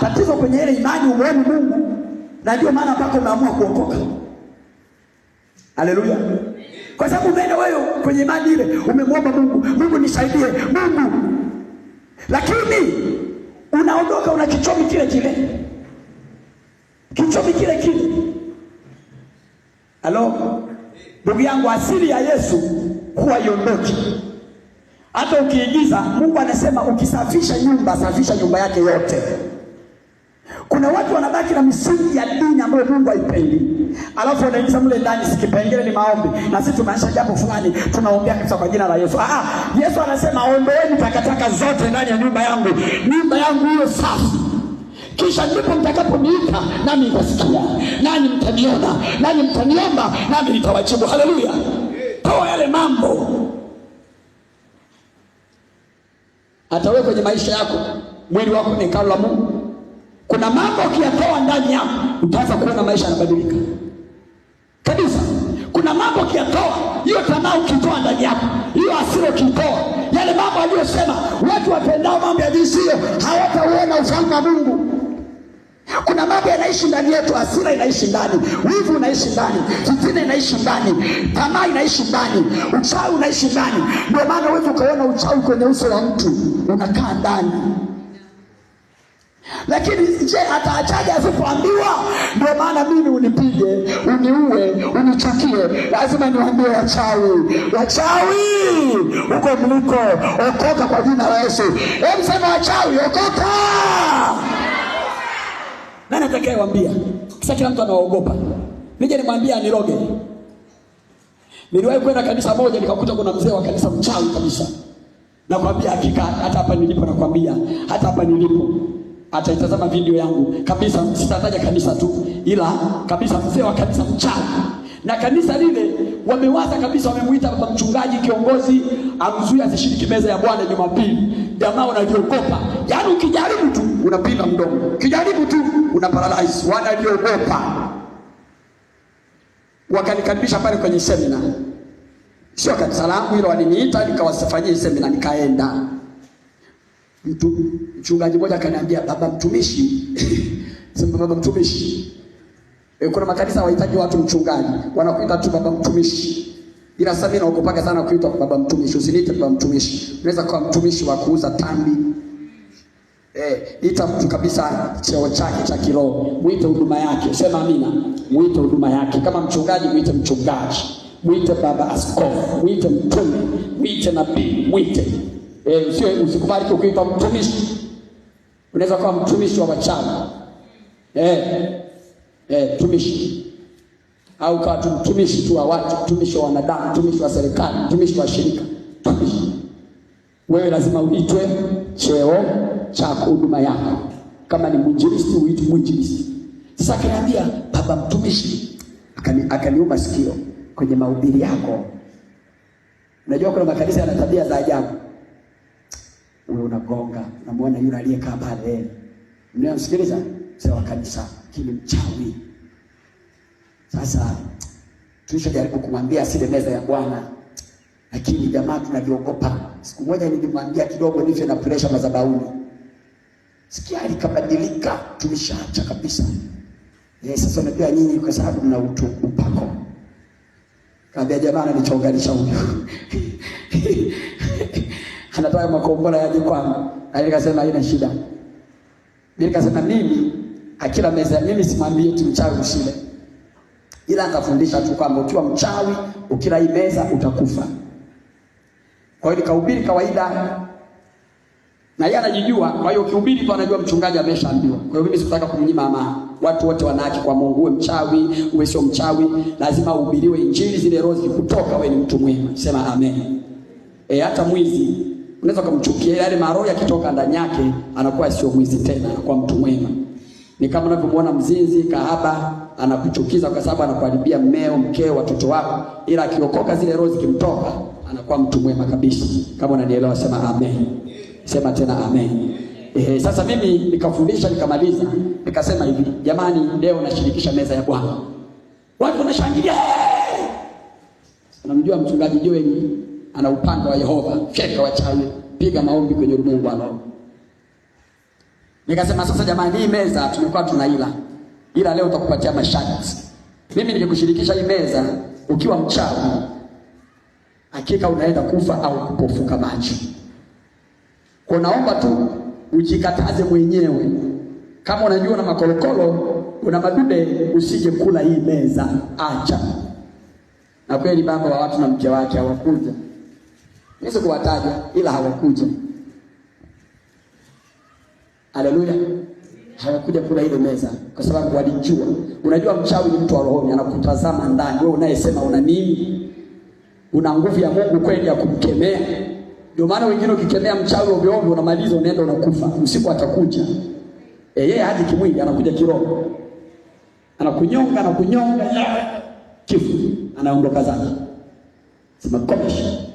tatizo kwenye ile imani umuone Mungu, na ndio maana mpaka umeamua kuokoka. Haleluya. Kwa sababu umeenda wewe kwenye imani ile, umemwomba Mungu, Mungu nisaidie, Mungu. Lakini unaondoka una kichomi kile kile. Kichomi kile kile. Halo. Ndugu yangu, asili ya Yesu huwa iondoki. Hata ukiigiza, Mungu anasema ukisafisha nyumba, safisha nyumba yake yote. Kuna watu wanabaki na misingi ya dini ambayo Mungu haipendi. Alafu wanaingiza mle ndani sikipengele ni maombi. Na sisi tumeacha jambo fulani, tunaombea kabisa kwa jina la Yesu. Yesu anasema ondoeni takataka zote ndani ya nyumba yangu. Nyumba yangu iwe safi. Kisha ndipo mtakaponiita nami nitasikia. Nanyi mtaniona, nanyi mtaniomba, nami nitawajibu. Haleluya. Toa yale mambo. Hata wewe kwenye maisha yako, mwili wako ni hekalu la Mungu. Kuna mambo ukiyatoa ndani yako, utaanza kuona maisha yanabadilika. Kabisa. Kuna mambo ukiyatoa, hiyo tamaa ukitoa ndani yako, hiyo hasira ukitoa, yale mambo aliyosema, watu wapendao mambo ya jinsi hiyo hawatauona ufalme wa Mungu. Kuna mambo yanaishi ndani yetu, hasira inaishi ndani, wivu unaishi ndani, fitina inaishi ndani, tamaa inaishi ndani, uchawi unaishi ndani. Ndio maana wewe ukaona uchawi kwenye uso wa mtu unakaa ndani. Lakini je, ataachaje asipoambiwa? Ndio maana mimi unipige, uniue, unichukie, lazima niwaambie wachawi, wachawi uko mliko, okoka kwa jina la Yesu. Hebu sema wachawi, okoka. Nani atakayewaambia? Kisa kila mtu anaogopa. Nije nimwambie aniroge. Niliwahi kwenda kanisa moja nikakuta kuna mzee wa kanisa mchawi kabisa. Nakwambia hakika hata hapa nilipo, nakwambia hata hapa nilipo, ataitazama video yangu kabisa, sitataja kanisa tu, ila kabisa mzee wa kanisa mchawi. Na kanisa lile wamewaza kabisa, wamemuita baba mchungaji kiongozi amzuia asishiriki meza ya Bwana Jumapili. Jamaa wanajiogopa. Yaani ukijaribu tu unapinda mdomo. Ukijaribu tu una paralyze. Wanajiogopa. Wakanikaribisha pale kwenye seminar. Sio kanisa langu hilo, waliniita nikawasifanyia seminar, nikaenda. Mchungaji mmoja akaniambia, baba mtumishi. Sema baba mtumishi. Kuna makanisa wahitaji watu mchungaji, wanakuita tu baba mtumishi. Ila sasa mimi naogopaga sana kuitwa baba mtumishi. Usiniite baba mtumishi. Unaweza kuwa mtumishi wa kuuza tambi. Ita mtu kabisa cheo chake cha kiroho. Muite huduma yake. Sema amina. Muite huduma yake. Kama mchungaji, muite mchungaji. Muite baba askofu. Muite mtume. Muite nabii. Muite. Usikubali kuitwa mtumishi. Unaweza kuwa mtumishi wa wachawi. Mtumishi. Au kwa mtumishi tu wa watu, mtumishi wa wanadamu, mtumishi wa serikali, mtumishi wa shirika. Mtumishi. Wewe lazima uitwe cheo cha huduma yako. Kama ni mwinjilisti, uitwe mwinjilisti. Sasa akaniambia, baba mtumishi, akaniuma sikio kwenye mahubiri yako. Unajua kuna makanisa yana tabia za ajabu. Wewe unagonga, unamuona yule aliyekaa pale. Unamsikiliza? Sasa wa kanisa kile mchawi. Sasa tulishajaribu kumwambia asile meza ya Bwana, lakini jamaa tunaliogopa. Siku moja nilimwambia kidogo nife na pressure madhabahuni. Sikia alikabadilika, tulishaacha kabisa. Sasa unajua nyinyi kwa sababu mna upako. Kaambia jamaa ananichonganisha huyo. Anataka makombora yaje kwangu. Nikasema haina shida. Nikasema mimi akila meza mimi simwambie tu mchawi usile. Ila akafundisha tu kwamba ukiwa mchawi ukila hii meza utakufa. Kwa hiyo nikahubiri kawaida. Na yeye anajijua, kwa hiyo ukihubiri tu anajua mchungaji ameshaambiwa. Kwa hiyo mimi sikutaka kumnyima amani. Watu wote wana haki kwa Mungu. Uwe mchawi, uwe sio mchawi, lazima uhubiriwe injili, zile roho zikutoka, wewe ni mtu mwema. Sema amen. Hata mwizi unaweza kumchukia, yale maroho yakitoka ndani yake anakuwa sio mwizi tena, kwa mtu mwema. Ni kama unavyomuona mzinzi, kahaba, anakuchukiza kwa sababu anakuharibia mmeo, mkeo, watoto wako, ila akiokoka zile roho zikimtoka anakuwa mtu mwema kabisa. Kama unanielewa sema amen. Sema tena amen. Sasa mimi nikafundisha nikamaliza, nikasema hivi, jamani leo nashirikisha meza ya Bwana. Watu wanashangilia. Unamjua mchungaji Joel ana upanga wa Yehova, feka wachawi, piga maombi kwenye ulimwengu wa roho. Nikasema sasa jamani, hii meza tumekuwa tunaila, ila leo utakupatia masharti. Mimi nikikushirikisha hii meza ukiwa mchawi, hakika unaenda kufa au kupofuka macho. Kwa naomba tu ujikataze mwenyewe. Kama unajua na makorokoro, una madude, usije kula hii meza, acha. Na kweli baba wa watu na mke wake hawakuja. Niweze kuwataja ila hawakuja. Haleluya. Hawakuja kula ile meza kwa sababu walijua. Unajua mchawi ni mtu wa rohoni, anakutazama ndani. Wewe unayesema una nini? Una nguvu ya Mungu kweli ya kumkemea? Ndio maana wengine ukikemea mchawi ovyo ovyo unamaliza, unaenda unakufa. Usiku atakuja. Yeye haji kimwili, anakuja kiroho. Anakunyonga, kifo. Anaondoka zake. Sema komesha.